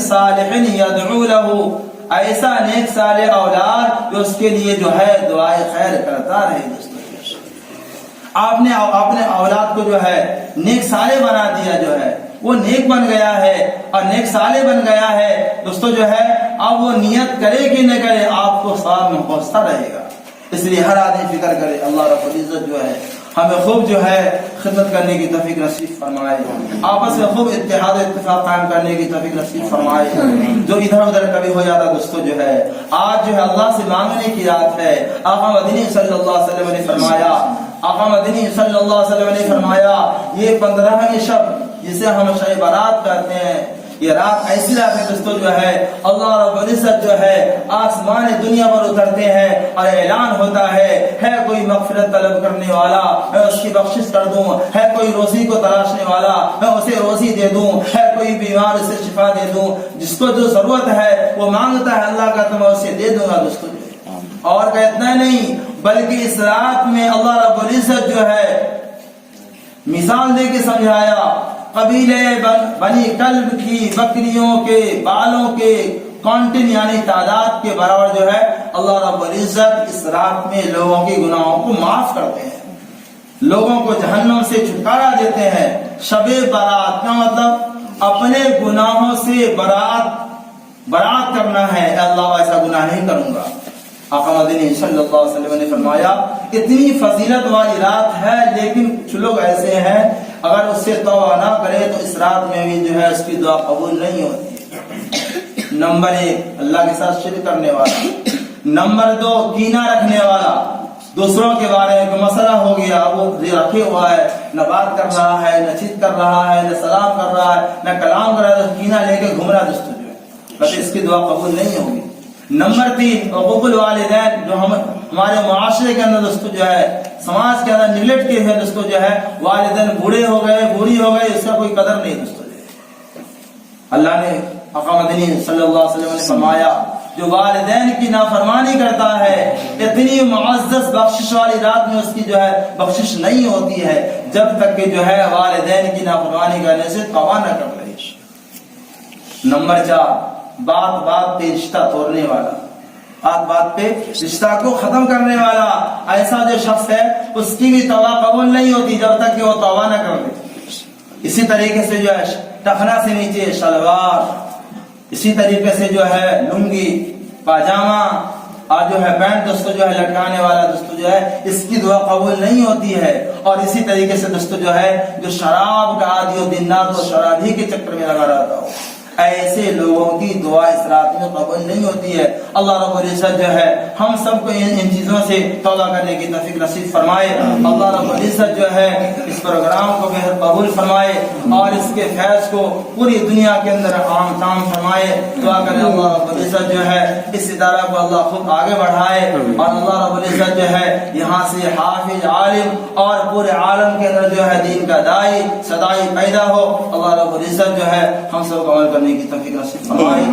صالح يدعو له، ایسا نیک صالح اولاد جو اس کے لیے جو ہے دعائے خیر کرتا رہے۔ دوستو آپ نے اپنے اولاد کو جو ہے نیک صالح بنا دیا، جو ہے وہ نیک بن گیا ہے اور نیک صالح بن گیا ہے دوستو، جو ہے اب وہ نیت کرے کہ نہ کرے آپ کو ثواب میں پہنچتا رہے گا۔ اس لیے ہر آدمی فکر کرے، اللہ رب العزت جو ہے ہمیں خوب جو ہے خدمت کرنے کی توفیق نصیب فرمائے، آپس میں خوب اتحاد و اتفاق قائم کرنے کی توفیق نصیب فرمائے۔ جو ادھر ادھر کبھی ہو جاتا دوستو، جو ہے آج جو ہے اللہ سے مانگنے کی رات ہے۔ آقا مدنی صلی اللہ علیہ وسلم نے فرمایا، آقا مدنی صلی اللہ علیہ وسلم نے فرمایا، یہ 15ویں شب جسے ہم شب برات کہتے ہیں، یہ رات ایسی رات ہے دوستو، جو ہے اللہ رب العزت جو ہے آسمان دنیا پر اترتے ہیں اور اعلان ہوتا ہے کوئی مغفرت طلب کرنے والا میں اس کی بخشش کر دوں، ہے کوئی روزی کو تلاشنے والا میں اسے روزی دے دوں، ہے کوئی بیمار اسے شفا دے دوں، جس کو جو ضرورت ہے وہ مانگتا ہے اللہ کا تو میں اسے دے دوں گا دوستو۔ اور کہ اتنا نہیں بلکہ اس رات میں اللہ رب العزت جو ہے مثال دے کے سمجھایا، قبیلے بنی کلب کی بکریوں کے بالوں کے کانٹن یعنی تعداد کے برابر جو ہے اللہ رب العزت اس رات میں لوگوں کے گناہوں کو معاف کرتے ہیں، لوگوں کو جہنم سے چھٹکارا دیتے ہیں۔ شب برات کا مطلب اپنے گناہوں سے برات کرنا ہے، اے اللہ ایسا گناہ نہیں کروں گا۔ آقا مدنی صلی اللہ علیہ وسلم نے فرمایا اتنی فضیلت والی رات ہے، لیکن کچھ لوگ ایسے ہیں اگر اس سے توبہ نہ کرے تو اس رات میں بھی جو ہے اس کی دعا قبول نہیں ہوتی۔ نمبر 1 اللہ کے ساتھ شرک کرنے والا، نمبر 2 کینہ رکھنے والا، دوسروں کے بارے میں کوئی مسئلہ ہو گیا وہ رکھے ہوا ہے، نہ بات کر رہا ہے، نہ چیت کر رہا ہے، نہ سلام کر رہا ہے، نہ کلام کر رہا ہے، کینہ لے کے گھوم رہا دوستو، جو ہے بس اس کی دعا قبول نہیں ہوگی۔ نمبر 3 عقوق الوالدین، جو ہمارے معاشرے کے اندر دوستو جو ہے سماج کے اندر نگلیکٹ کیے ہیں دوستو، جو ہے والدین بوڑھے ہو گئے بوڑھی ہو گئے اس کا کوئی قدر نہیں دوستو۔ اللہ نے آقا مدنی صلی اللہ علیہ وسلم نے فرمایا جو والدین کی نافرمانی کرتا ہے اتنی معزز بخشش والی رات میں اس کی جو ہے بخشش نہیں ہوتی ہے جب تک کہ جو ہے والدین کی نافرمانی کرنے سے توبہ نہ کر لے۔ نمبر 4 بات پہ رشتہ توڑنے والا، بات پہ رشتہ کو ختم کرنے والا، ایسا جو شخص ہے اس کی بھی توبہ قبول نہیں ہوتی جب تک کہ وہ توبہ نہ کر لے۔ اسی طریقے سے جو ہے ٹخنا سے نیچے شلوار، اسی طریقے سے جو ہے لنگی پاجامہ اور جو ہے پینٹ دوستو جو ہے لٹکانے والا دوستو جو ہے اس کی دعا قبول نہیں ہوتی ہے۔ اور اسی طریقے سے دوستو جو ہے جو شراب کا عادی ہو، دن رات وہ شراب ہی کے چکر میں لگا رہتا ہو، ایسے لوگوں کی دعا اس رات میں قبول نہیں ہوتی ہے۔ اللہ رب العزت جو ہے ہم سب کو ان چیزوں سے توبہ کرنے کی توفیق نصیب فرمائے۔ اللہ رب العزت جو ہے اس پروگرام کو بہت قبول فرمائے اور اس کے فیض کو پوری دنیا کے اندر عام تام فرمائے۔ دعا کریں اللہ رب العزت جو ہے اس ادارہ کو اللہ خود آگے بڑھائے اور اللہ رب العزت جو ہے یہاں سے حافظ عالم اور پورے عالم کے اندر جو ہے دین کا داعی صدائی پیدا ہو۔ اللہ رب العزت جو ہے ہم سب کو عمل کرنے کی توفیق نصیب فرمائے۔